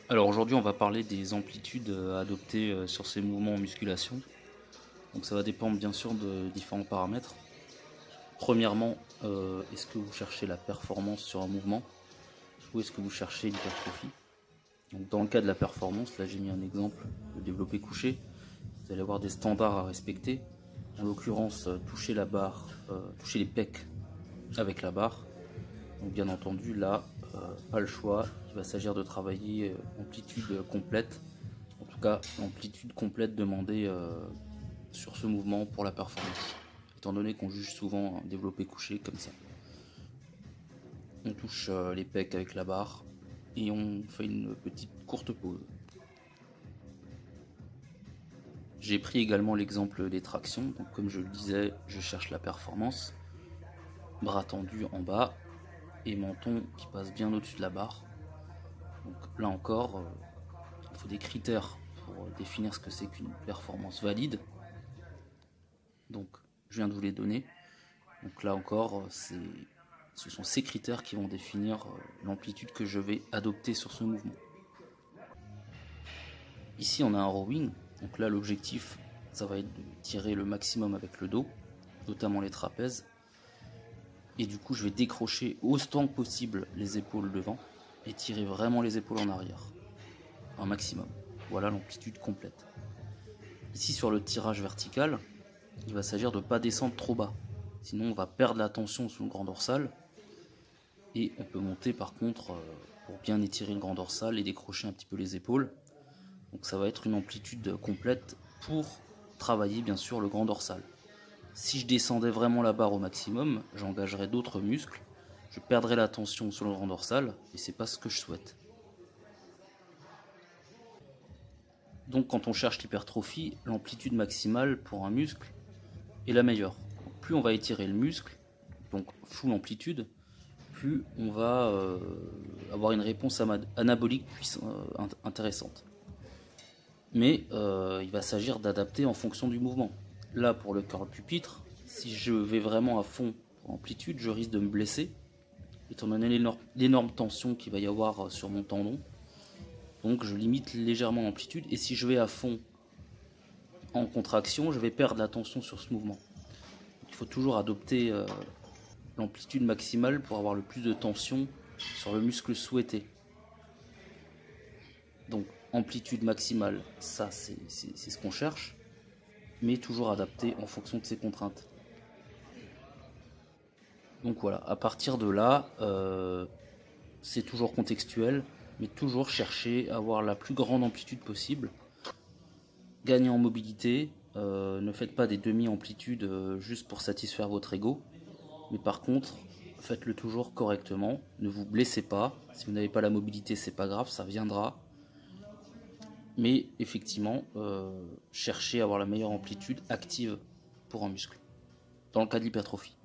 Alors aujourd'hui on va parler des amplitudes à adopter sur ces mouvements en musculation. Donc ça va dépendre bien sûr de différents paramètres. Premièrement, est-ce que vous cherchez la performance sur un mouvement ou est-ce que vous cherchez l'hypertrophie? Donc dans le cas de la performance, là j'ai mis un exemple, le développé couché. Vous allez avoir des standards à respecter. En l'occurrence, toucher la barre, toucher les pecs avec la barre. Donc bien entendu là, pas le choix, il va s'agir de travailler amplitude complète, en tout cas l'amplitude complète demandée sur ce mouvement pour la performance, étant donné qu'on juge souvent un développé couché comme ça. On touche les pecs avec la barre et on fait une petite courte pause. J'ai pris également l'exemple des tractions, donc comme je le disais, je cherche la performance, bras tendus en bas, et menton qui passe bien au-dessus de la barre. Donc là encore, il faut des critères pour définir ce que c'est qu'une performance valide. Donc je viens de vous les donner. Donc là encore, ce sont ces critères qui vont définir l'amplitude que je vais adopter sur ce mouvement. Ici on a un rowing, donc là l'objectif ça va être de tirer le maximum avec le dos, notamment les trapèzes. Et du coup je vais décrocher autant que possible les épaules devant et tirer vraiment les épaules en arrière, un maximum. Voilà l'amplitude complète. Ici sur le tirage vertical, il va s'agir de ne pas descendre trop bas, sinon on va perdre la tension sous le grand dorsal et on peut monter par contre pour bien étirer le grand dorsal et décrocher un petit peu les épaules. Donc ça va être une amplitude complète pour travailler bien sûr le grand dorsal. Si je descendais vraiment la barre au maximum, j'engagerais d'autres muscles, je perdrais la tension sur le grand dorsal et c'est pas ce que je souhaite. Donc quand on cherche l'hypertrophie, l'amplitude maximale pour un muscle est la meilleure. Donc, plus on va étirer le muscle, donc full amplitude, plus on va avoir une réponse anabolique intéressante. Mais il va s'agir d'adapter en fonction du mouvement. Là pour le curl pupitre, si je vais vraiment à fond pour amplitude, je risque de me blesser, étant donné l'énorme tension qu'il va y avoir sur mon tendon. Donc je limite légèrement l'amplitude, et si je vais à fond en contraction, je vais perdre la tension sur ce mouvement. Donc, il faut toujours adopter l'amplitude maximale pour avoir le plus de tension sur le muscle souhaité. Donc amplitude maximale, ça c'est ce qu'on cherche, mais toujours adapté en fonction de ses contraintes. Donc voilà, à partir de là, c'est toujours contextuel, mais toujours chercher à avoir la plus grande amplitude possible. Gagner en mobilité, ne faites pas des demi-amplitudes juste pour satisfaire votre ego, mais par contre, faites-le toujours correctement, ne vous blessez pas. Si vous n'avez pas la mobilité, c'est pas grave, ça viendra. Mais effectivement, cherchez à avoir la meilleure amplitude active pour un muscle, dans le cas de l'hypertrophie.